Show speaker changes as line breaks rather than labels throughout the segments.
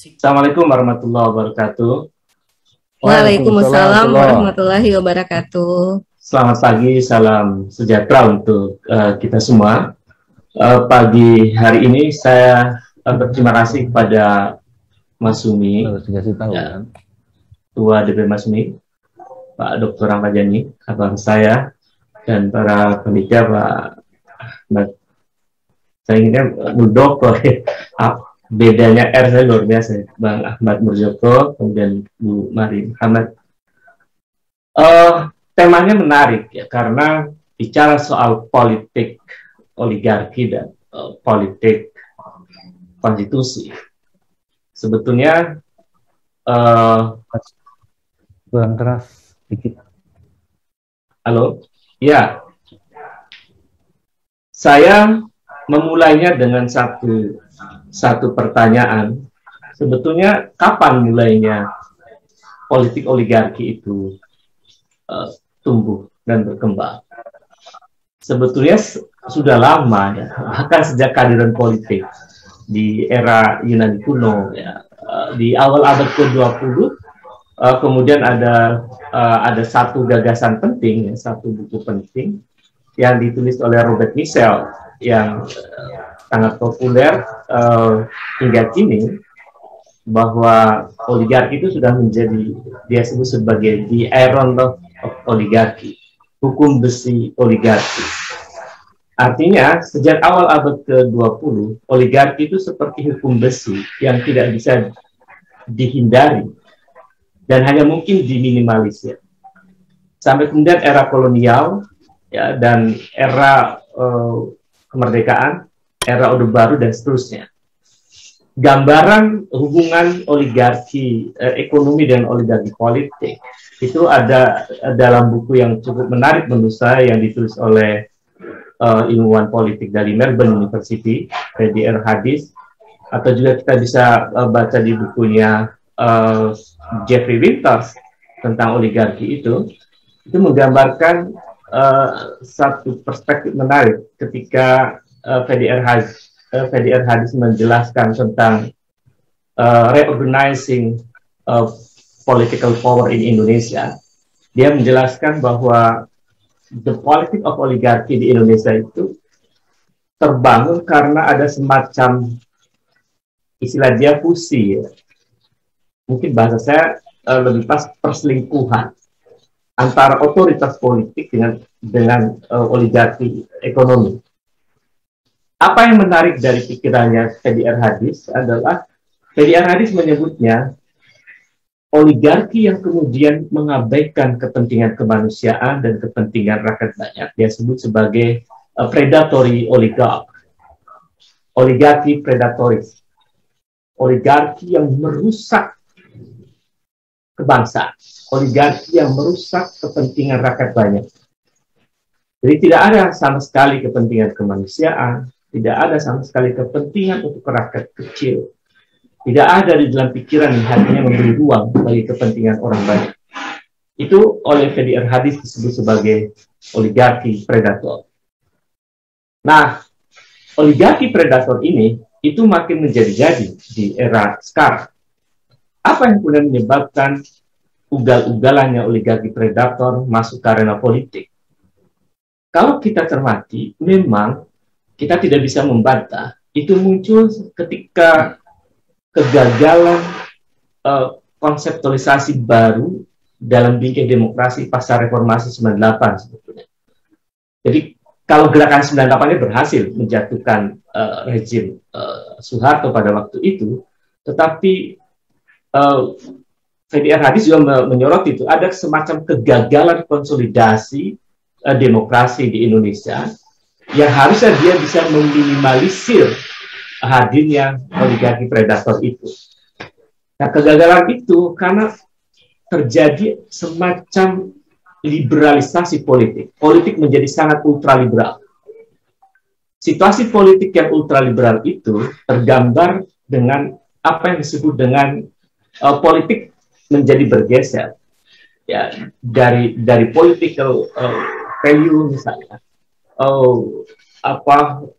Assalamualaikum warahmatullahi wabarakatuh.
Waalaikumsalam
Waalaikumsalam
warahmatullahi.
warahmatullahi wabarakatuh.
Selamat pagi, salam sejahtera untuk kita semua. Pagi hari ini saya berterima kasih kepada Mas Sumi,
Harus dikasih tahu
ya,
kan.
Ketua DP Mas Sumi, Pak Dr. Ahmad Yani, abang saya, dan para panitia, Pak Ahmad. Saya inginnya Muldoko, bedanya R saya luar biasa, Bang Ahmad Murjoko, kemudian Bu Mari Muhammad. Temanya menarik ya, karena bicara soal politik oligarki dan politik konstitusi. Sebetulnya
Kurang keras dikit.
halo, ya, saya memulainya dengan satu pertanyaan. Sebetulnya kapan mulainya politik oligarki itu tumbuh dan berkembang? Sebetulnya sudah lama ya, bahkan sejak kehadiran politik di era Yunani kuno ya, di awal abad ke-20, kemudian ada satu gagasan penting, satu buku penting yang ditulis oleh Robert Michel yang sangat populer hingga kini, bahwa oligarki itu sudah menjadi, dia sebut sebagai the iron law of oligarki, hukum besi oligarki. Artinya sejak awal abad ke-20, oligarki itu seperti hukum besi yang tidak bisa dihindari dan hanya mungkin diminimalisir. Sampai kemudian era kolonial ya, dan era kemerdekaan, era Orde Baru dan seterusnya. Gambaran hubungan oligarki ekonomi dan oligarki politik itu ada dalam buku yang cukup menarik menurut saya, yang ditulis oleh ilmuwan politik dari Melbourne University, Freddy R. Hadis, atau juga kita bisa baca di bukunya Jeffrey Winters tentang oligarki. Itu menggambarkan satu perspektif menarik ketika Freddy R. Hadis menjelaskan tentang reorganizing political power in Indonesia. Dia menjelaskan bahwa the politics of oligarki di Indonesia itu terbangun karena ada semacam, istilah dia fusi ya. Mungkin bahasa saya lebih pas, perselingkuhan antara otoritas politik dengan oligarki ekonomi. Apa yang menarik dari pikirannya Freddy R. Hadis adalah, Freddy R. Hadis menyebutnya oligarki yang kemudian mengabaikan kepentingan kemanusiaan dan kepentingan rakyat banyak. Dia sebut sebagai predatory oligark. Oligarki predatoris. Oligarki yang merusak kebangsaan. Oligarki yang merusak kepentingan rakyat banyak. Jadi tidak ada sama sekali kepentingan kemanusiaan, tidak ada sama sekali kepentingan untuk rakyat kecil. Tidak ada di dalam pikiran yang hatinya memberi ruang bagi kepentingan orang banyak. Itu oleh Freddy R. Hadis disebut sebagai oligarki predator. Nah, oligarki predator ini itu makin menjadi-jadi di era sekarang. Apa yang kemudian menyebabkan ugal-ugalannya oligarki predator masuk ke arena politik? Kalau kita cermati, memang kita tidak bisa membantah. Itu muncul ketika kegagalan konseptualisasi baru dalam bingkai demokrasi pasca reformasi 98 sebetulnya. Jadi kalau gerakan 98 ini berhasil menjatuhkan rezim Soeharto pada waktu itu, tetapi Freddy R. Hadis juga menyoroti itu ada semacam kegagalan konsolidasi demokrasi di Indonesia yang harusnya dia bisa meminimalisir hadirnya oligarki predator itu. Nah, kegagalan itu karena terjadi semacam liberalisasi politik. Politik menjadi sangat ultraliberal. Situasi politik yang ultraliberal itu tergambar dengan apa yang disebut dengan politik menjadi bergeser ya, dari political value misalnya,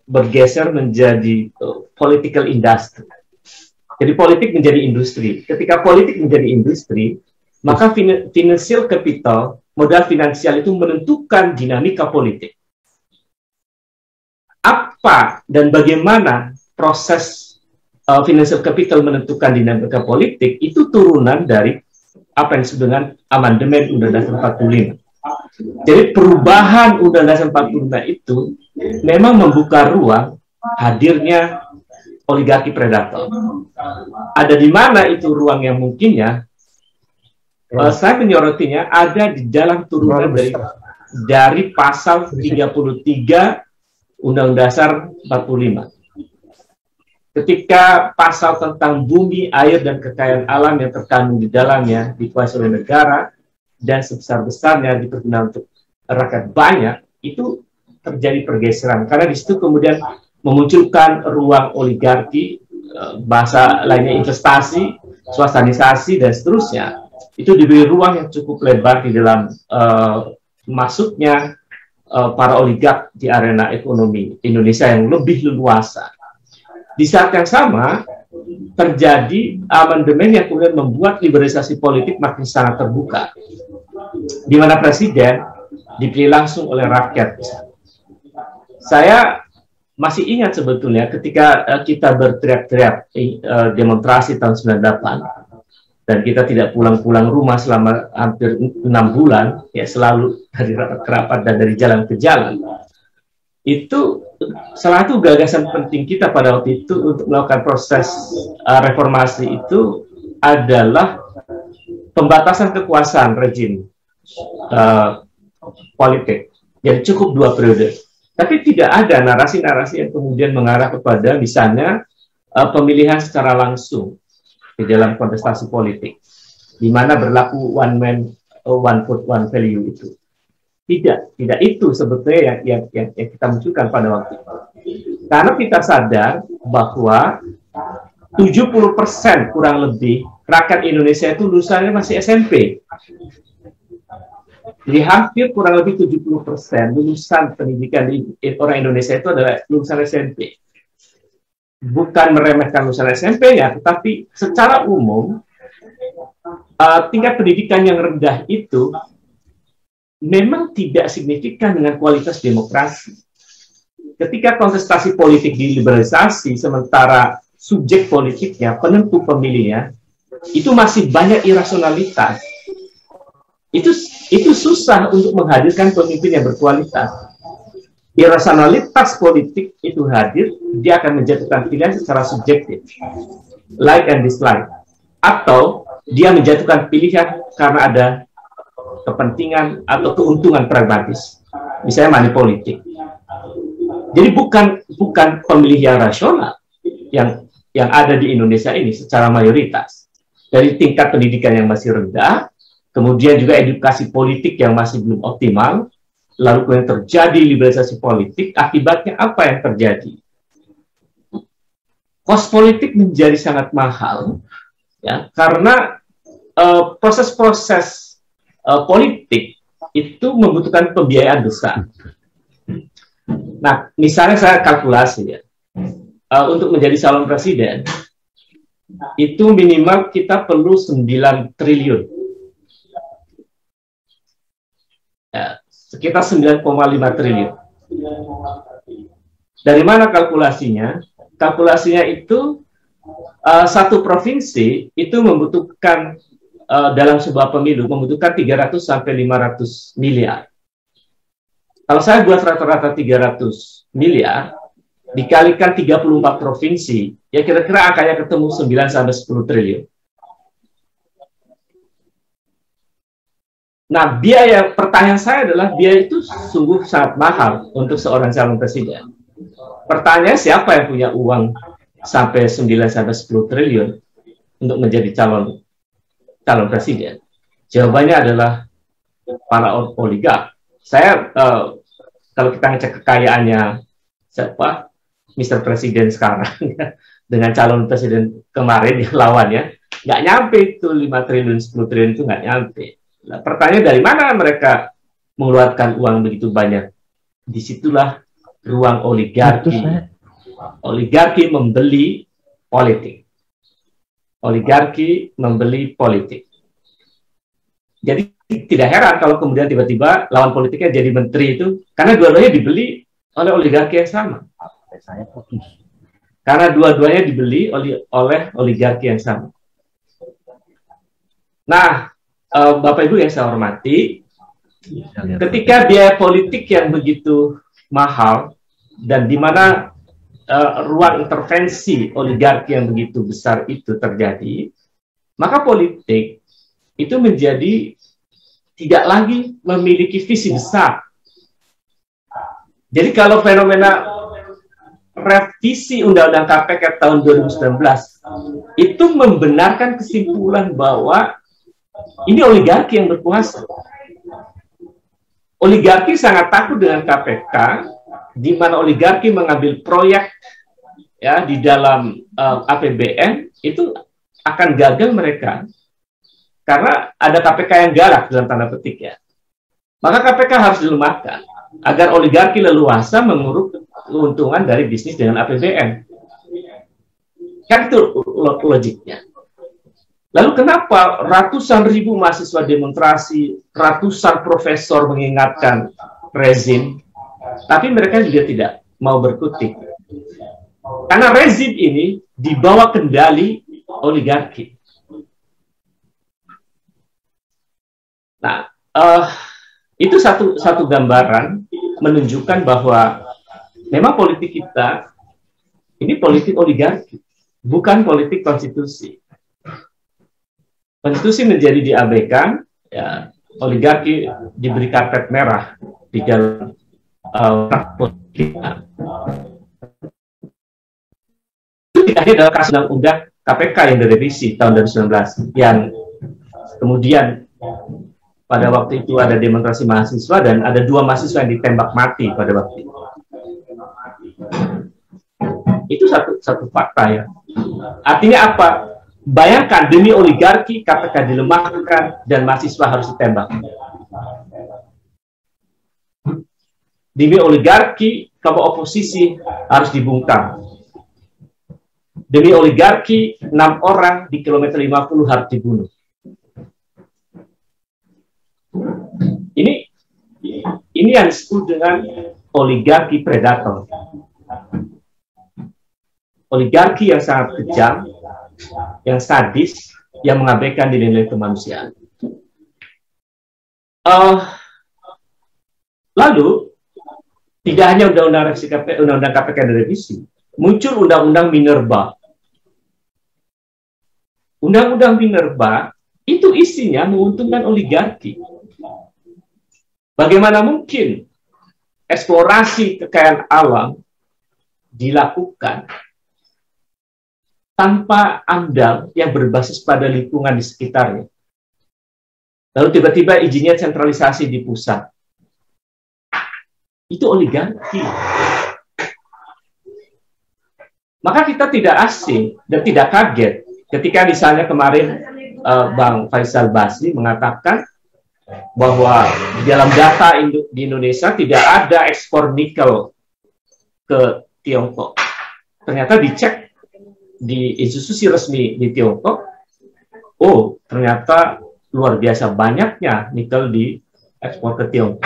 bergeser menjadi political industry. Jadi politik menjadi industri. Ketika politik menjadi industri, maka financial capital, modal finansial itu menentukan dinamika politik. Apa dan bagaimana proses financial capital menentukan dinamika politik itu turunan dari apa yang disebut dengan amandemen Undang-Undang 45. Jadi perubahan Undang-Undang 45 itu memang membuka ruang hadirnya oligarki predator. Ada di mana itu ruang yang mungkinnya? Saya menyorotinya ada di dalam turunan dari pasal 33 Undang-Undang Dasar 45. Ketika pasal tentang bumi, air, dan kekayaan alam yang terkandung di dalamnya dikuasai oleh negara dan sebesar-besarnya dipergunakan untuk rakyat banyak, itu terjadi pergeseran. Karena di situ kemudian memunculkan ruang oligarki, bahasa lainnya investasi, swastanisasi, dan seterusnya. Itu diberi ruang yang cukup lebar di dalam masuknya para oligark di arena ekonomi Indonesia yang lebih leluasa. Di saat yang sama, terjadi amandemen yang kemudian membuat liberalisasi politik makin sangat terbuka, di mana presiden dipilih langsung oleh rakyat. Saya masih ingat sebetulnya ketika kita berteriak-teriak demonstrasi tahun 98, dan kita tidak pulang-pulang rumah selama hampir 6 bulan, ya selalu dari rapat ke rapat dan dari jalan ke jalan. Itu salah satu gagasan penting kita pada waktu itu untuk melakukan proses reformasi itu adalah pembatasan kekuasaan rejim politik. Jadi cukup 2 periode. Tapi tidak ada narasi-narasi yang kemudian mengarah kepada misalnya pemilihan secara langsung di dalam kontestasi politik, di mana berlaku one man, one vote, one value itu. Tidak itu sebetulnya yang kita munculkan pada waktu itu. Karena kita sadar bahwa 70% kurang lebih rakyat Indonesia itu lulusannya masih SMP. Jadi hampir kurang lebih 70% lulusan pendidikan di orang Indonesia itu adalah lulusan SMP. Bukan meremehkan lulusan SMP-nya, tetapi secara umum tingkat pendidikan yang rendah itu memang tidak signifikan dengan kualitas demokrasi. Ketika kontestasi politik diliberalisasi, sementara subjek politiknya, penentu pemilihnya, itu masih banyak irasionalitas. Itu susah untuk menghadirkan pemimpin yang berkualitas. Irasionalitas politik itu hadir, dia akan menjatuhkan pilihan secara subjektif, like and dislike, atau dia menjatuhkan pilihan karena ada kepentingan atau keuntungan pragmatis, misalnya money politik. Jadi bukan pemilih yang rasional yang ada di Indonesia ini secara mayoritas. Dari tingkat pendidikan yang masih rendah, kemudian juga edukasi politik yang masih belum optimal, lalu kemudian terjadi liberalisasi politik, akibatnya apa yang terjadi? Kos politik menjadi sangat mahal, ya, karena proses-proses politik itu membutuhkan pembiayaan besar. Nah, misalnya saya kalkulasi ya, untuk menjadi calon presiden, itu minimal kita perlu 9 triliun. Ya, sekitar 9,5 triliun. Dari mana kalkulasinya? Kalkulasinya itu satu provinsi itu membutuhkan dalam sebuah pemilu membutuhkan 300 sampai 500 miliar. Kalau saya buat rata-rata 300 miliar dikalikan 34 provinsi, ya kira-kira angkanya ketemu 9 sampai 10 triliun. Nah, pertanyaan saya adalah biaya itu sungguh sangat mahal untuk seorang calon presiden. Pertanyaan siapa yang punya uang sampai 9 sampai 10 triliun untuk menjadi calon presiden? Jawabannya adalah para oligark. Saya kalau kita ngecek kekayaannya siapa Mr. Presiden sekarang dengan calon presiden kemarin yang lawannya, nggak nyampe itu 5 triliun, 10 triliun itu nggak nyampe. Nah, pertanyaan dari mana mereka mengeluarkan uang begitu banyak? Disitulah ruang oligarki. Oligarki membeli politik. oligarki membeli politik. Jadi tidak heran kalau kemudian tiba-tiba lawan politiknya jadi menteri itu, karena dua-duanya dibeli oleh oligarki yang sama. Karena dua-duanya dibeli oleh oligarki yang sama. Nah, Bapak Ibu yang saya hormati, ketika biaya politik yang begitu mahal dan di mana ruang intervensi oligarki yang begitu besar itu terjadi, maka politik itu menjadi tidak lagi memiliki visi besar. Jadi kalau fenomena revisi Undang-Undang KPK tahun 2019 itu membenarkan kesimpulan bahwa ini oligarki yang berkuasa. Oligarki sangat takut dengan KPK, di mana oligarki mengambil proyek ya di dalam APBN itu akan gagal mereka karena ada KPK yang galak dalam tanda petik ya. Maka KPK harus dilemahkan agar oligarki leluasa menguruk keuntungan dari bisnis dengan APBN. Kan itu logiknya. Lalu kenapa ratusan ribu mahasiswa demonstrasi, ratusan profesor mengingatkan rezim, tapi mereka juga tidak mau berkutik? Karena rezim ini dibawa kendali oligarki. Nah, itu satu gambaran menunjukkan bahwa memang politik kita ini politik oligarki, bukan politik konstitusi. Konstitusi menjadi diabaikan, ya, oligarki diberi karpet merah di dalam politik kita. Itu tidak hanya dalam kasus undang-undang KPK yang direvisi tahun 2019, yang kemudian pada waktu itu ada demonstrasi mahasiswa dan ada 2 mahasiswa yang ditembak mati pada waktu itu. Itu satu fakta ya. Artinya apa? Bayangkan demi oligarki KPK dilemahkan dan mahasiswa harus ditembak. Demi oligarki kelompok oposisi harus dibungkam. Demi oligarki 6 orang di kilometer 50 harus dibunuh. Ini yang disebut dengan oligarki predator. Oligarki yang sangat kejam, yang sadis, yang mengabaikan nilai-nilai kemanusiaan. Lalu, tidak hanya undang-undang KPK direvisi, muncul undang-undang Minerba. Undang-undang Minerba itu isinya menguntungkan oligarki. Bagaimana mungkin eksplorasi kekayaan alam dilakukan tanpa AMDAL yang berbasis pada lingkungan di sekitarnya? Lalu tiba-tiba izinnya sentralisasi di pusat. Itu oligarki. Maka kita tidak asing dan tidak kaget ketika misalnya kemarin Bang Faisal Basri mengatakan bahwa di dalam data di Indonesia tidak ada ekspor nikel ke Tiongkok. Ternyata dicek di institusi resmi di Tiongkok, oh ternyata luar biasa banyaknya nikel diekspor ke Tiongkok.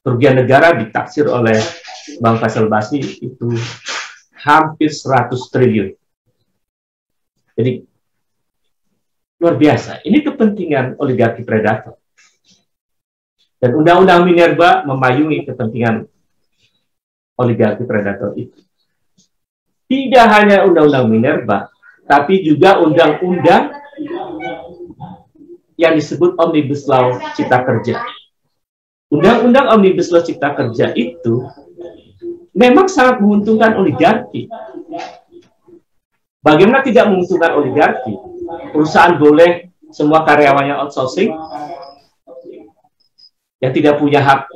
Kerugian negara ditaksir oleh Bang Faisal Basri itu hampir 100 triliun. Jadi luar biasa. Ini kepentingan oligarki predator. Dan undang-undang Minerba memayungi kepentingan oligarki predator itu. Tidak hanya undang-undang Minerba, tapi juga undang-undang yang disebut Omnibus Law Cipta Kerja. Undang-undang Omnibus Law Cipta Kerja itu memang sangat menguntungkan oligarki. Bagaimana tidak menguntungkan oligarki? Perusahaan boleh semua karyawannya outsourcing, yang tidak punya hak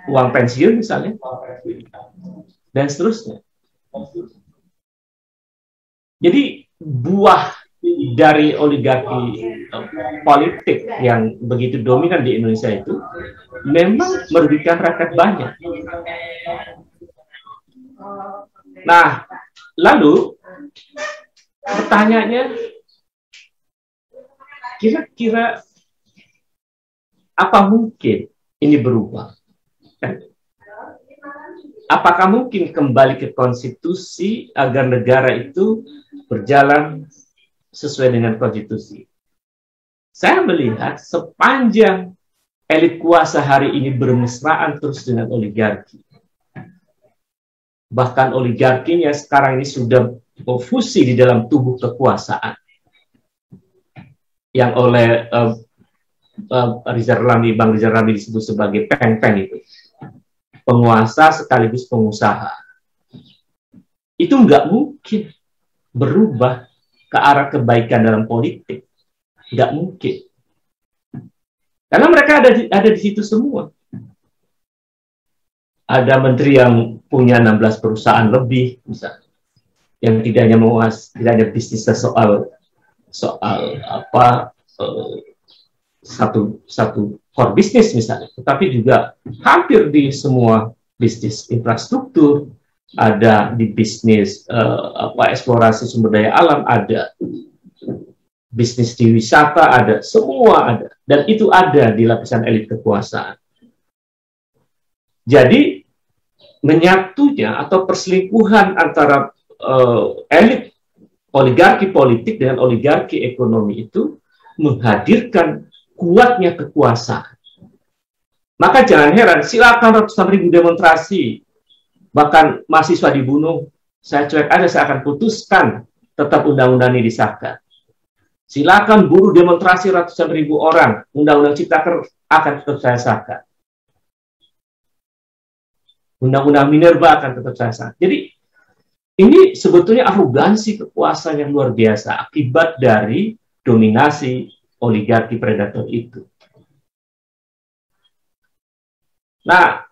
uang pensiun misalnya, dan seterusnya. Jadi buah dari oligarki politik yang begitu dominan di Indonesia itu memang merugikan rakyat banyak. Nah, lalu Pertanyaannya, kira-kira apa mungkin ini berubah? Apakah mungkin kembali ke konstitusi agar negara itu berjalan sesuai dengan konstitusi? Saya melihat sepanjang elit kuasa hari ini bermesraan terus dengan oligarki. Bahkan oligarkinya sekarang ini sudah berfusi di dalam tubuh kekuasaan. Yang oleh Bang Rizal Ramli disebut sebagai peng-peng itu. Penguasa sekaligus pengusaha. Itu nggak mungkin berubah ke arah kebaikan dalam politik. Nggak mungkin. Karena mereka ada di situ semua. Ada menteri yang punya 16 perusahaan lebih, misalnya, yang tidak hanya bisnisnya soal satu core bisnis misalnya, tetapi juga hampir di semua bisnis infrastruktur, ada di bisnis eksplorasi sumber daya alam, ada bisnis di wisata, ada, semua ada, dan itu ada di lapisan elit kekuasaan. Jadi menyatunya atau perselingkuhan antara elit oligarki politik dengan oligarki ekonomi itu menghadirkan kuatnya kekuasaan. Maka jangan heran, silakan ratusan ribu demonstrasi, bahkan mahasiswa dibunuh, saya cuek aja, saya akan putuskan tetap undang-undang ini disahkan. Silakan buruh demonstrasi ratusan ribu orang, undang-undang Ciptaker akan tetap saya sahkan. Undang-undang Minerba akan tetap saya sahkan. Jadi ini sebetulnya arogansi kekuasaan yang luar biasa akibat dari dominasi oligarki predator itu. Nah,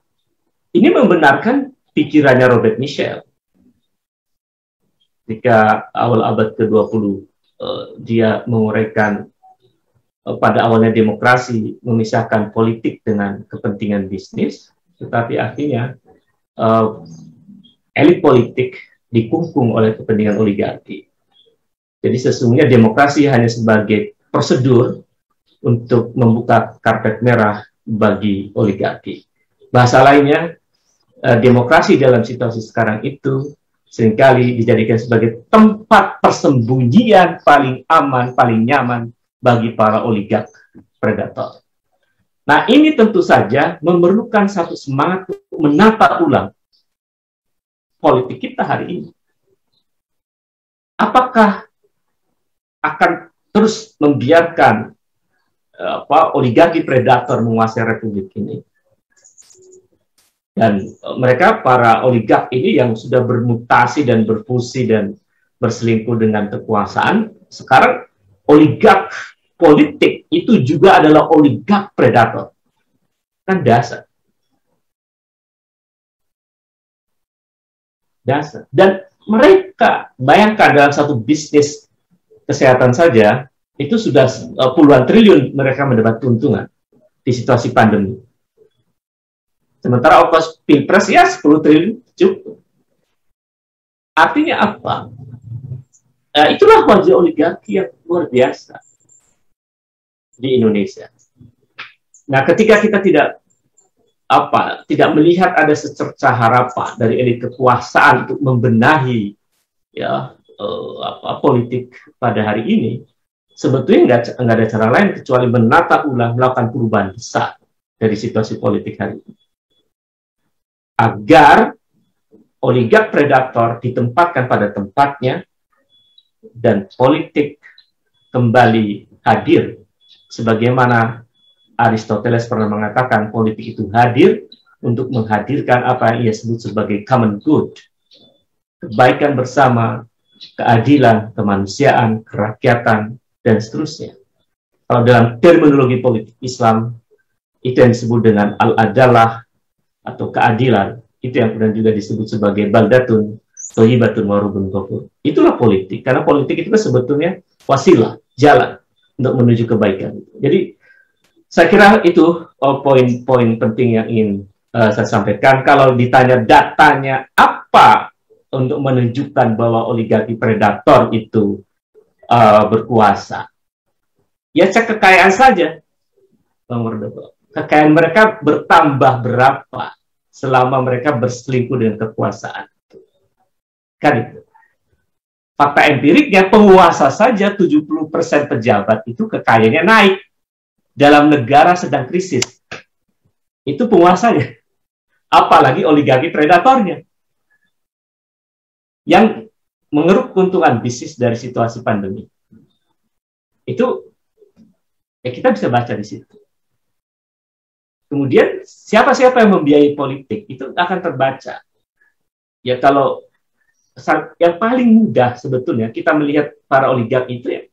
ini membenarkan pikirannya Robert Michel. Ketika awal abad ke-20 dia menguraikan pada awalnya demokrasi memisahkan politik dengan kepentingan bisnis, tetapi akhirnya elit politik dikungkung oleh kepentingan oligarki. Jadi sesungguhnya demokrasi hanya sebagai prosedur untuk membuka karpet merah bagi oligarki. Bahasa lainnya, demokrasi dalam situasi sekarang itu seringkali dijadikan sebagai tempat persembunyian paling aman, paling nyaman bagi para oligark predator. Nah, ini tentu saja memerlukan satu semangat untuk menata ulang politik kita hari ini. Apakah akan terus membiarkan oligarki predator menguasai republik ini? Dan mereka, para oligark ini yang sudah bermutasi dan berfusi dan berselingkuh dengan kekuasaan, sekarang oligark politik itu juga adalah oligark predator. Kan dasar. Dasar. Dan mereka, bayangkan dalam satu bisnis kesehatan saja, itu sudah puluhan triliun mereka mendapat keuntungan di situasi pandemi. Sementara ongkos pilpres ya 10 triliun cukup. Artinya apa? Itulah wajah oligarki yang luar biasa di Indonesia. Nah, ketika kita tidak melihat ada secercah harapan dari elit kekuasaan untuk membenahi politik pada hari ini, sebetulnya nggak ada cara lain kecuali menata ulang, melakukan perubahan besar dari situasi politik hari ini, agar oligark predator ditempatkan pada tempatnya dan politik kembali hadir sebagaimana Aristoteles pernah mengatakan politik itu hadir untuk menghadirkan apa yang ia sebut sebagai common good, kebaikan bersama, keadilan, kemanusiaan, kerakyatan, dan seterusnya. Kalau dalam terminologi politik Islam, itu yang disebut dengan al-adalah atau keadilan, itu yang kemudian juga disebut sebagai baldatun, thayyibatun warubun ghafur. Itulah politik, karena politik itu kan sebetulnya wasilah, jalan untuk menuju kebaikan. Jadi saya kira itu poin-poin penting yang ingin saya sampaikan. Kalau ditanya datanya apa untuk menunjukkan bahwa oligarki predator itu berkuasa? Ya cek kekayaan saja, Bang Murdoko. Kekayaan mereka bertambah berapa selama mereka berselingkuh dengan kekuasaan? Kan itu. Fakta empiriknya penguasa saja 70% pejabat itu kekayaannya naik dalam negara sedang krisis. Itu penguasanya. Apalagi oligarki predatornya yang mengeruk keuntungan bisnis dari situasi pandemi. Itu ya kita bisa baca di situ. Kemudian siapa-siapa yang membiayai politik itu akan terbaca. Ya kalau yang paling mudah sebetulnya kita melihat para oligark itu ya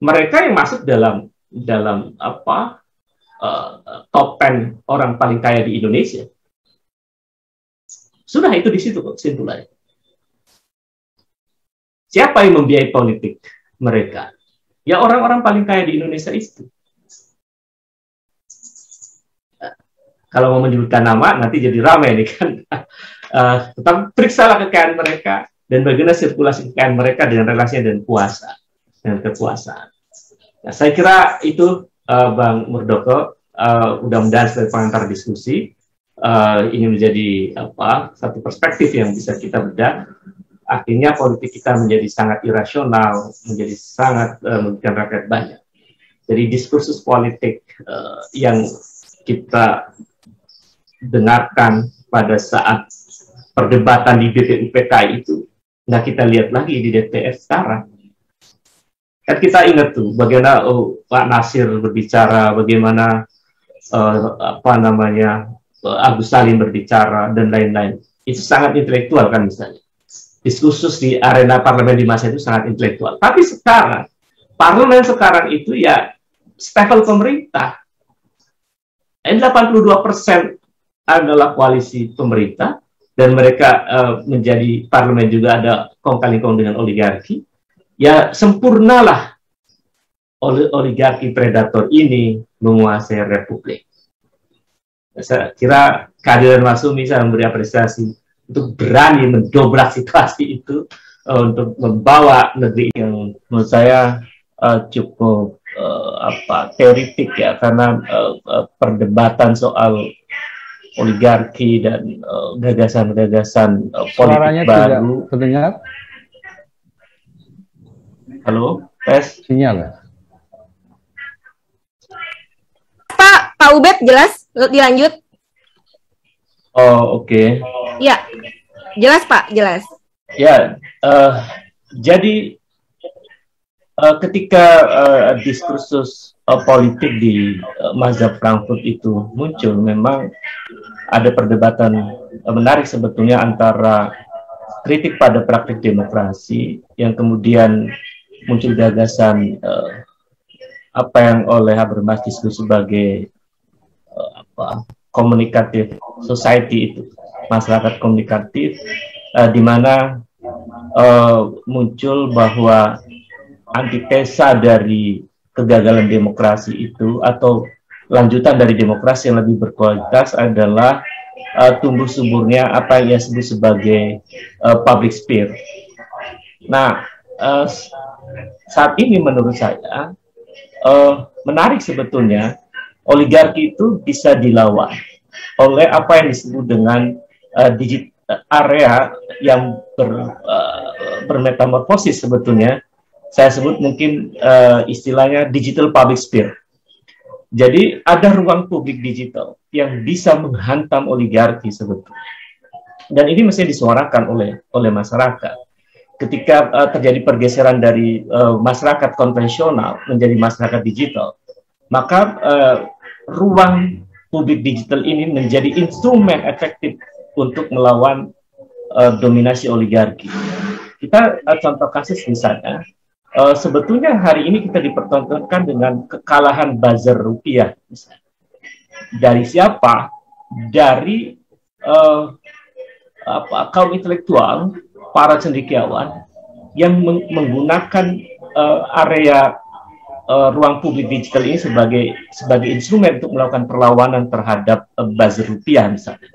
mereka yang masuk dalam top 10 orang paling kaya di Indonesia. Sudah itu di situ kesimpulannya. Siapa yang membiayai politik mereka? Ya orang-orang paling kaya di Indonesia itu. Kalau mau menyebutkan nama nanti jadi ramai nih kan. Tetap periksalah kekayaan mereka dan bagaimana sirkulasi kekayaan mereka dengan relasinya dengan kuasa dan kekuasaan. Nah, saya kira itu Bang Murdoko, mudah-mudahan sebagai pengantar diskusi ini menjadi satu perspektif yang bisa kita bedah. Akhirnya politik kita menjadi sangat irasional, menjadi sangat merugikan rakyat banyak. Jadi diskursus politik yang kita dengarkan pada saat perdebatan di BPUPK itu nggak kita lihat lagi di DPR sekarang. Kan kita ingat tuh bagaimana Pak Nasir berbicara, bagaimana Agus Salim berbicara dan lain-lain. Itu sangat intelektual kan misalnya. Diskursus di arena parlemen di masa itu sangat intelektual. Tapi sekarang parlemen sekarang itu ya level pemerintah. 82% adalah koalisi pemerintah dan mereka menjadi parlemen juga ada kong-kali-kong dengan oligarki. Ya sempurnalah oligarki predator ini menguasai republik. Saya kira kehadiran Mas Sumi saya memberi apresiasi untuk berani mendobrak situasi itu untuk membawa negeri yang menurut saya cukup teoritik ya, karena perdebatan soal oligarki dan gagasan-gagasan politik baru.
Terdengar?
Halo, tes
Sinyal.
Pak Ubed jelas, dilanjut.
Oh, oke.
Ya, jelas Pak, jelas.
Ya, jadi ketika diskursus politik di mazhab Frankfurt itu muncul, memang ada perdebatan menarik sebetulnya antara kritik pada praktik demokrasi yang kemudian muncul gagasan apa yang oleh Habermas disebut sebagai komunikatif society, itu masyarakat komunikatif, di mana muncul bahwa antitesa dari kegagalan demokrasi itu atau lanjutan dari demokrasi yang lebih berkualitas adalah tumbuh suburnya apa yang disebut sebagai public sphere. Nah, saat ini menurut saya menarik sebetulnya oligarki itu bisa dilawan oleh apa yang disebut dengan area yang bermetamorfosis sebetulnya. Saya sebut mungkin istilahnya digital public sphere. Jadi ada ruang publik digital yang bisa menghantam oligarki sebetulnya. Dan ini mesti disuarakan oleh masyarakat. Ketika terjadi pergeseran dari masyarakat konvensional menjadi masyarakat digital, maka ruang publik digital ini menjadi instrumen efektif untuk melawan dominasi oligarki. Kita contoh kasus misalnya, sebetulnya hari ini kita dipertontonkan dengan kekalahan buzzer rupiah. Misalnya. Dari siapa? Dari kaum intelektual, para cendekiawan yang menggunakan area ruang publik digital ini sebagai instrumen untuk melakukan perlawanan terhadap buzzer rupiah misalnya.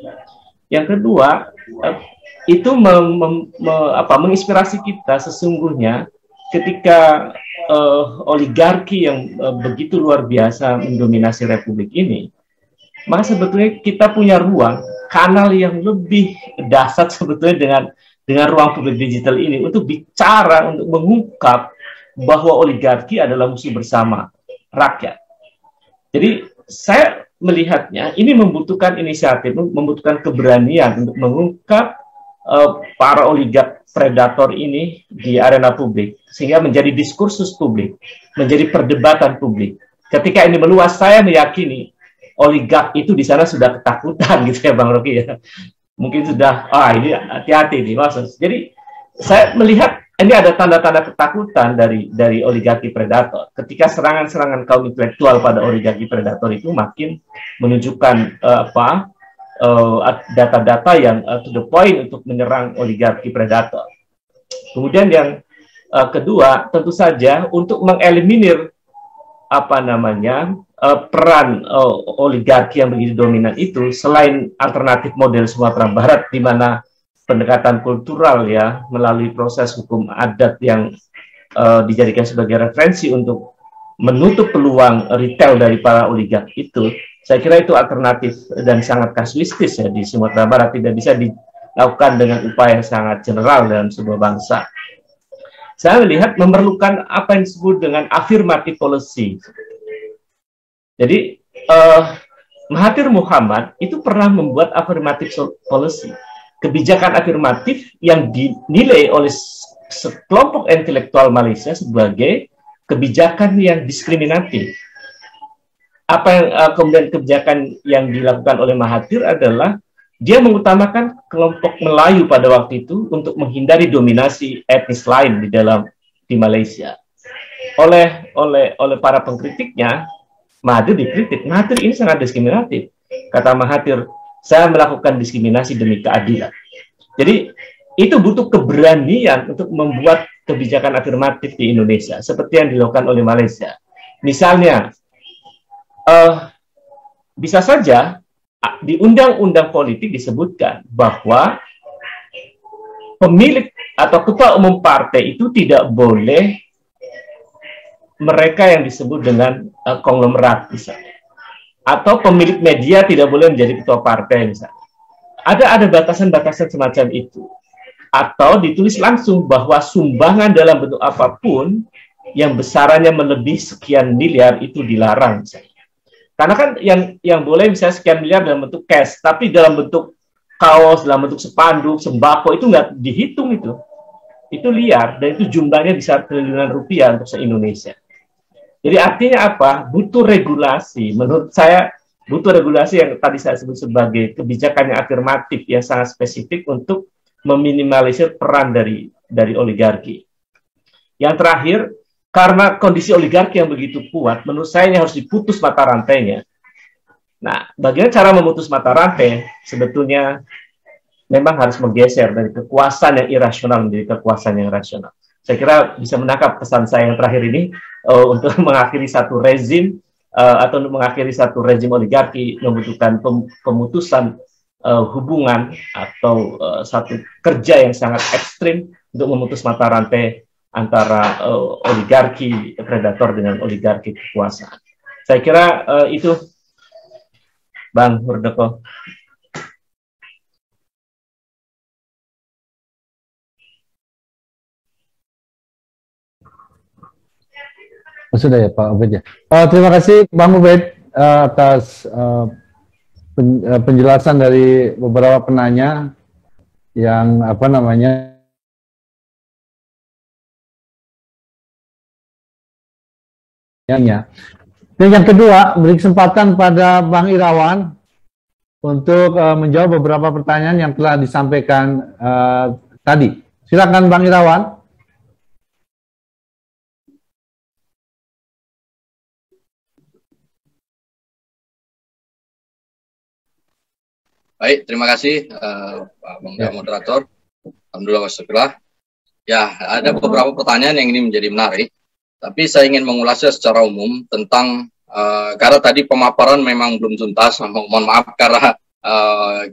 Yang kedua, itu menginspirasi kita sesungguhnya ketika oligarki yang begitu luar biasa mendominasi republik ini, maka sebetulnya kita punya ruang kanal yang lebih dahsyat sebetulnya dengan ruang publik digital ini untuk bicara, untuk mengungkap bahwa oligarki adalah musuh bersama rakyat. Jadi saya melihatnya ini membutuhkan inisiatif, membutuhkan keberanian untuk mengungkap para oligark predator ini di arena publik, sehingga menjadi diskursus publik, menjadi perdebatan publik. Ketika ini meluas, saya meyakini oligark itu di sana sudah ketakutan, gitu ya Bang Rocky ya. Mungkin sudah, ini hati-hati nih maksud. Jadi saya melihat ini ada tanda-tanda ketakutan dari oligarki predator. Ketika serangan-serangan kaum intelektual pada oligarki predator itu makin menunjukkan data-data yang to the point untuk menyerang oligarki predator. Kemudian yang kedua, tentu saja untuk mengeliminir peran oligarki yang begitu dominan itu, selain alternatif model Sumatera Barat di mana pendekatan kultural ya melalui proses hukum adat yang dijadikan sebagai referensi untuk menutup peluang retail dari para oligark itu, saya kira itu alternatif dan sangat kasuistis ya di Sumatera Barat, tidak bisa dilakukan dengan upaya yang sangat general dalam sebuah bangsa. Saya melihat memerlukan apa yang disebut dengan affirmative policy. Jadi Mahathir Muhammad itu pernah membuat affirmative policy, kebijakan afirmatif yang dinilai oleh sekelompok intelektual Malaysia sebagai kebijakan yang diskriminatif. Apa yang kemudian kebijakan yang dilakukan oleh Mahathir adalah dia mengutamakan kelompok Melayu pada waktu itu untuk menghindari dominasi etnis lain di Malaysia. Oleh para pengkritiknya, Mahathir dikritik, Mahathir ini sangat diskriminatif. Kata Mahathir, saya melakukan diskriminasi demi keadilan. Jadi itu butuh keberanian untuk membuat kebijakan afirmatif di Indonesia, seperti yang dilakukan oleh Malaysia. Misalnya, bisa saja di undang-undang politik disebutkan bahwa pemilik atau ketua umum partai itu tidak boleh mereka yang disebut dengan konglomerat misalnya, atau pemilik media tidak boleh menjadi ketua partai misalnya. Ada batasan-batasan semacam itu. Atau ditulis langsung bahwa sumbangan dalam bentuk apapun yang besarannya melebihi sekian miliar itu dilarang misalnya. Karena kan yang boleh misalnya sekian miliar dalam bentuk cash, tapi dalam bentuk kaos, dalam bentuk spanduk, sembako itu nggak dihitung itu. Itu liar dan itu jumlahnya bisa triliunan rupiah untuk se-Indonesia. Jadi artinya apa? Butuh regulasi. Menurut saya butuh regulasi yang tadi saya sebut sebagai kebijakan yang afirmatif yang sangat spesifik untuk meminimalisir peran dari oligarki. Yang terakhir, karena kondisi oligarki yang begitu kuat, menurut saya ini harus diputus mata rantainya. Nah, bagaimana cara memutus mata rantai? Sebetulnya memang harus menggeser dari kekuasaan yang irasional menjadi kekuasaan yang rasional. Saya kira bisa menangkap pesan saya yang terakhir ini untuk mengakhiri satu rezim atau untuk mengakhiri satu rezim oligarki membutuhkan pemutusan hubungan atau satu kerja yang sangat ekstrim untuk memutus mata rantai antara oligarki predator dengan oligarki kekuasaan. Saya kira itu, Bang Murdoko.
Sudah ya Pak Ubed ya. Terima kasih Bang Ubed atas penjelasan dari beberapa penanya yang dan yang kedua, beri kesempatan pada Bang Irawan untuk menjawab beberapa pertanyaan yang telah disampaikan tadi. Silakan Bang Irawan.
Baik, terima kasih Bang Moderator. Alhamdulillah wassalam. Ya, ada beberapa pertanyaan yang ini menjadi menarik. Tapi saya ingin mengulasnya secara umum tentang karena tadi pemaparan memang belum tuntas, mohon maaf karena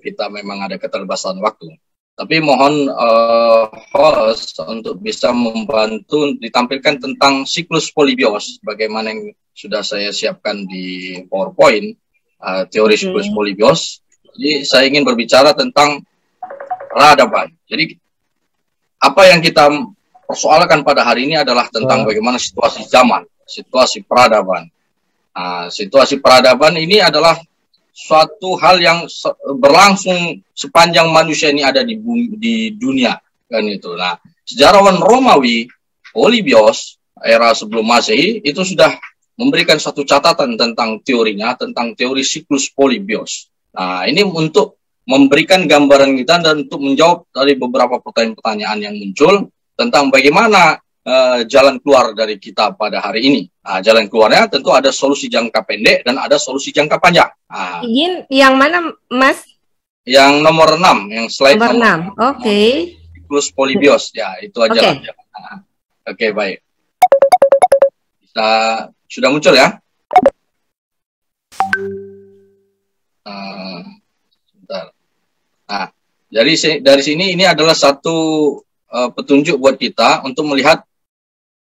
kita memang ada keterbatasan waktu. Tapi mohon host untuk bisa membantu ditampilkan tentang siklus Polybios, bagaimana yang sudah saya siapkan di PowerPoint, teori siklus Polybios. Jadi saya ingin berbicara tentang peradaban. Jadi apa yang kita persoalkan pada hari ini adalah tentang bagaimana situasi zaman, situasi peradaban. Situasi peradaban ini adalah suatu hal yang berlangsung sepanjang manusia ini ada di dunia, kan itu. Nah, sejarawan Romawi Polybios era sebelum Masehi itu sudah memberikan satu catatan tentang teorinya, tentang teori siklus Polybios. Nah, ini untuk memberikan gambaran kita dan untuk menjawab dari beberapa pertanyaan-pertanyaan yang muncul tentang bagaimana jalan keluar dari kita pada hari ini. Jalan keluarnya tentu ada solusi jangka pendek dan ada solusi jangka panjang.
Izin, yang mana, Mas?
Yang nomor 6, yang slide
nomor 6. Oke.
Siklus Polybios, ya itu aja. Okay. Oke, baik. Sudah muncul ya? Sebentar. Nah, dari sini ini adalah satu petunjuk buat kita untuk melihat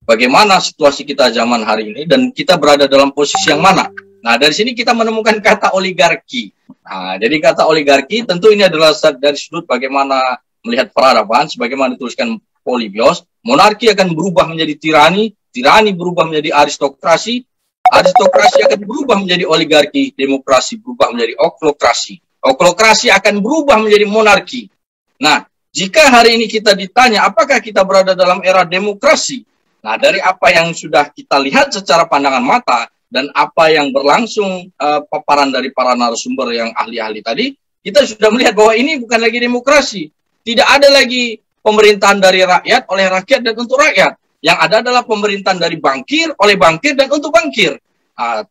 bagaimana situasi kita zaman hari ini dan kita berada dalam posisi yang mana. Nah, dari sini kita menemukan kata oligarki. Nah, jadi kata oligarki tentu ini adalah dari sudut bagaimana melihat peradaban, sebagaimana dituliskan Polybios. Monarki akan berubah menjadi tirani, tirani berubah menjadi aristokrasi, aristokrasi akan berubah menjadi oligarki, demokrasi berubah menjadi oklokrasi, oklokrasi akan berubah menjadi monarki. Nah, jika hari ini kita ditanya apakah kita berada dalam era demokrasi, nah, dari apa yang sudah kita lihat secara pandangan mata dan apa yang berlangsung paparan dari para narasumber yang ahli-ahli tadi, kita sudah melihat bahwa ini bukan lagi demokrasi. Tidak ada lagi pemerintahan dari rakyat, oleh rakyat, dan untuk rakyat. Yang ada adalah pemerintahan dari bankir, oleh bankir, dan untuk bankir.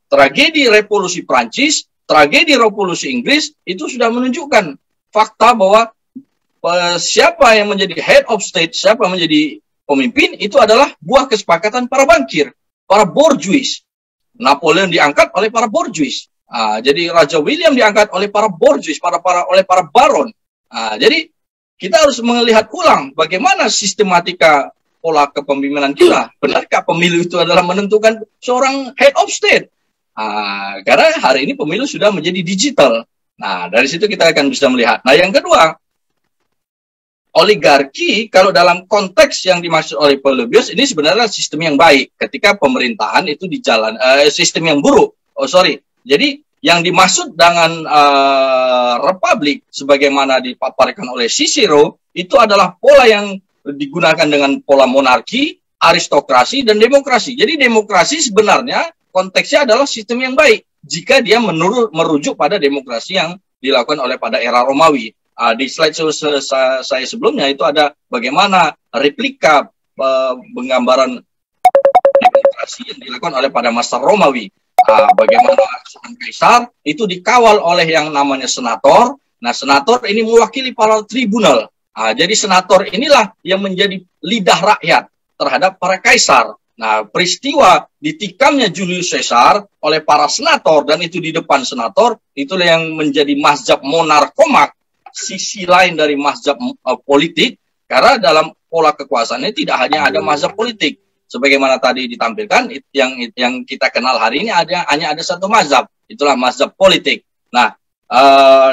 Tragedi revolusi Prancis, tragedi revolusi Inggris, itu sudah menunjukkan fakta bahwa siapa yang menjadi head of state, siapa yang menjadi pemimpin, itu adalah buah kesepakatan para bankir, para borjuis. Napoleon diangkat oleh para borjuis. Jadi Raja William diangkat oleh para borjuis, oleh para baron. Jadi kita harus melihat ulang bagaimana sistematika pola kepemimpinan kita. Benarkah pemilu itu adalah menentukan seorang head of state? Karena hari ini pemilu sudah menjadi digital. Nah, dari situ kita akan bisa melihat. Nah, yang kedua, oligarki, kalau dalam konteks yang dimaksud oleh Polybios, ini sebenarnya sistem yang baik. Ketika pemerintahan itu di jalan, sistem yang buruk. Jadi yang dimaksud dengan republik, sebagaimana dipaparkan oleh Cicero, itu adalah pola yang digunakan dengan pola monarki, aristokrasi, dan demokrasi. Jadi demokrasi sebenarnya konteksnya adalah sistem yang baik, jika dia merujuk pada demokrasi yang dilakukan oleh pada era Romawi. Di slide saya sebelumnya itu ada bagaimana replika penggambaran demokrasi yang dilakukan oleh pada masa Romawi. Bagaimana seorang kaisar itu dikawal oleh yang namanya senator. Nah, senator ini mewakili para tribunal. Jadi senator inilah yang menjadi lidah rakyat terhadap para kaisar. Nah, peristiwa ditikamnya Julius Caesar oleh para senator dan itu di depan senator, itulah yang menjadi mazhab monarkomak, sisi lain dari mazhab politik, karena dalam pola kekuasaannya tidak hanya ada mazhab politik. Sebagaimana tadi ditampilkan, yang kita kenal hari ini hanya ada satu mazhab, itulah mazhab politik. Nah,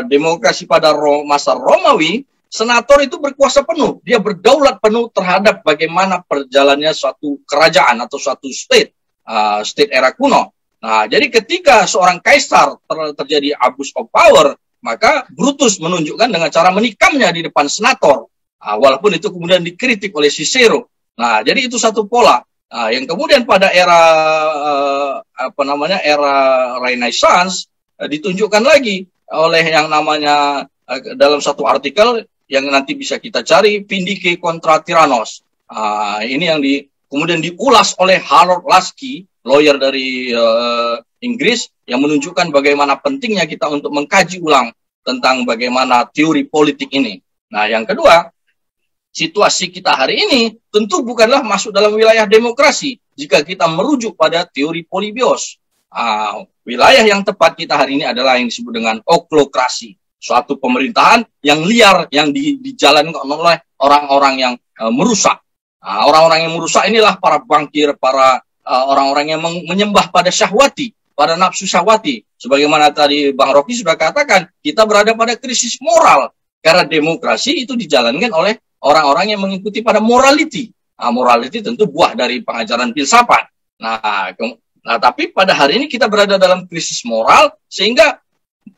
demokrasi pada masa Romawi, senator itu berkuasa penuh, dia berdaulat penuh terhadap bagaimana perjalannya suatu kerajaan atau suatu state era kuno. Nah, jadi ketika seorang kaisar terjadi abuse of power, maka Brutus menunjukkan dengan cara menikamnya di depan senator, walaupun itu kemudian dikritik oleh Cicero. Nah, jadi itu satu pola. Yang kemudian pada era era Renaissance ditunjukkan lagi oleh yang namanya dalam satu artikel yang nanti bisa kita cari, Vindice contra Tyrannos. Ini yang kemudian diulas oleh Harold Laski, lawyer dari Inggris, yang menunjukkan bagaimana pentingnya kita untuk mengkaji ulang tentang bagaimana teori politik ini. Nah, yang kedua, situasi kita hari ini tentu bukanlah masuk dalam wilayah demokrasi jika kita merujuk pada teori Polybios. Wilayah yang tepat kita hari ini adalah yang disebut dengan oklokrasi. suatu pemerintahan yang liar yang dijalankan oleh orang-orang yang merusak. Orang-orang yang merusak inilah para bankir, para orang-orang yang menyembah pada syahwati, pada nafsu syahwati. Sebagaimana tadi Bang Rocky sudah katakan, kita berada pada krisis moral karena demokrasi itu dijalankan oleh orang-orang yang mengikuti pada morality. Morality tentu buah dari pengajaran filsafat. Nah, tapi pada hari ini kita berada dalam krisis moral sehingga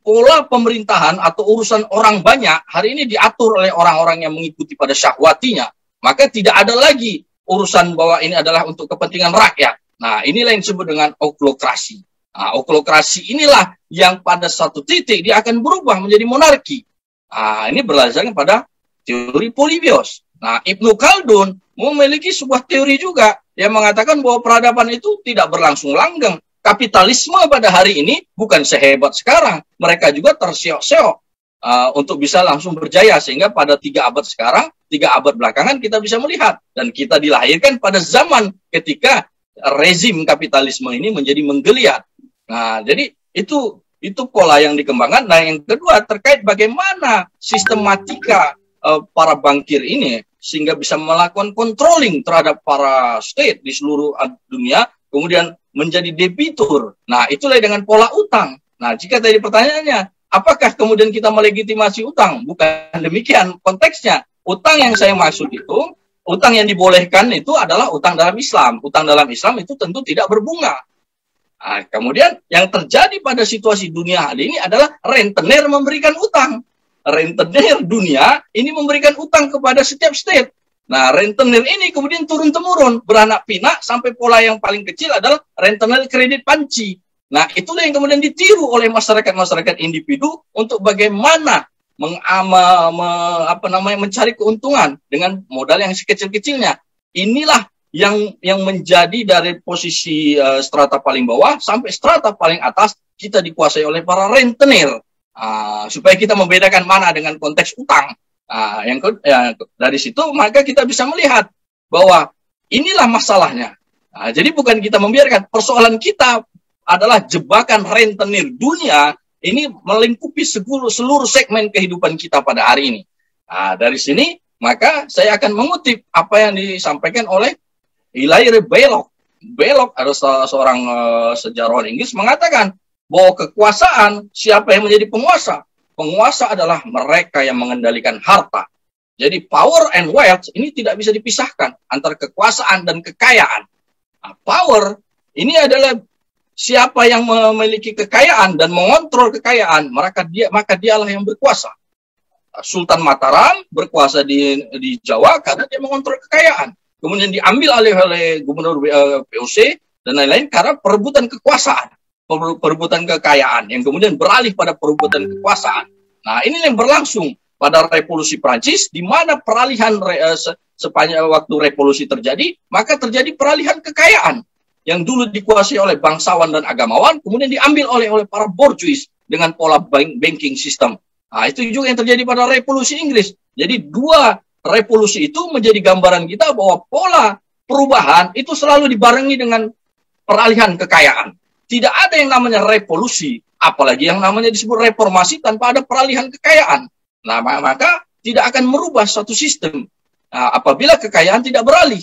pola pemerintahan atau urusan orang banyak hari ini diatur oleh orang-orang yang mengikuti pada syahwatinya. Maka tidak ada lagi urusan bahwa ini adalah untuk kepentingan rakyat. Nah, inilah yang disebut dengan oklokrasi. Nah, oklokrasi inilah yang pada satu titik dia akan berubah menjadi monarki. Nah, ini berdasarkan pada teori Polybios. Nah, Ibnu Khaldun memiliki sebuah teori juga. Dia mengatakan bahwa peradaban itu tidak berlangsung langgeng. Kapitalisme pada hari ini bukan sehebat sekarang. Mereka juga terseok-seok untuk bisa langsung berjaya. Sehingga pada 3 abad sekarang, 3 abad belakangan kita bisa melihat. Dan kita dilahirkan pada zaman ketika rezim kapitalisme ini menjadi menggeliat. Nah, jadi itu pola yang dikembangkan. Nah, yang kedua terkait bagaimana sistematika para bankir ini sehingga bisa melakukan controlling terhadap para state di seluruh dunia, kemudian menjadi debitur. Nah, itulah dengan pola utang. Nah, jika tadi pertanyaannya, apakah kemudian kita melegitimasi utang? Bukan demikian konteksnya. Utang yang saya maksud itu, utang yang dibolehkan itu adalah utang dalam Islam. Utang dalam Islam itu tentu tidak berbunga. Nah, kemudian yang terjadi pada situasi dunia hari ini adalah rentenir memberikan utang. Rentenir dunia ini memberikan utang kepada setiap state. Nah, rentenir ini kemudian turun-temurun, beranak pinak sampai pola yang paling kecil adalah rentenir kredit panci. Nah, itulah yang kemudian ditiru oleh masyarakat-masyarakat individu untuk bagaimana mencari keuntungan dengan modal yang sekecil-kecilnya. Inilah yang menjadi dari posisi strata paling bawah sampai strata paling atas kita dikuasai oleh para rentenir. Supaya kita membedakan mana dengan konteks utang. Dari situ maka kita bisa melihat bahwa inilah masalahnya. Jadi bukan kita membiarkan, persoalan kita adalah jebakan rentenir dunia ini melingkupi seluruh segmen kehidupan kita pada hari ini. Dari sini maka saya akan mengutip apa yang disampaikan oleh Hilaire Belloc. Belloc adalah seorang sejarawan Inggris mengatakan bahwa kekuasaan, siapa yang menjadi penguasa? Penguasa adalah mereka yang mengendalikan harta. Jadi power and wealth ini tidak bisa dipisahkan antara kekuasaan dan kekayaan. Power ini adalah siapa yang memiliki kekayaan dan mengontrol kekayaan, maka dialah yang berkuasa. Sultan Mataram berkuasa di Jawa karena dia mengontrol kekayaan. Kemudian diambil oleh gubernur POC dan lain-lain karena perebutan kekuasaan. Perebutan kekayaan yang kemudian beralih pada perebutan kekuasaan. Nah, ini yang berlangsung pada revolusi Prancis, di mana peralihan sepanjang waktu revolusi terjadi, maka terjadi peralihan kekayaan yang dulu dikuasai oleh bangsawan dan agamawan, kemudian diambil oleh para bourgeois dengan pola banking system. Nah, itu juga yang terjadi pada revolusi Inggris. Jadi dua revolusi itu menjadi gambaran kita bahwa pola perubahan itu selalu dibarengi dengan peralihan kekayaan. Tidak ada yang namanya revolusi, apalagi yang namanya disebut reformasi tanpa ada peralihan kekayaan. Nah, maka tidak akan merubah suatu sistem. Nah, apabila kekayaan tidak beralih.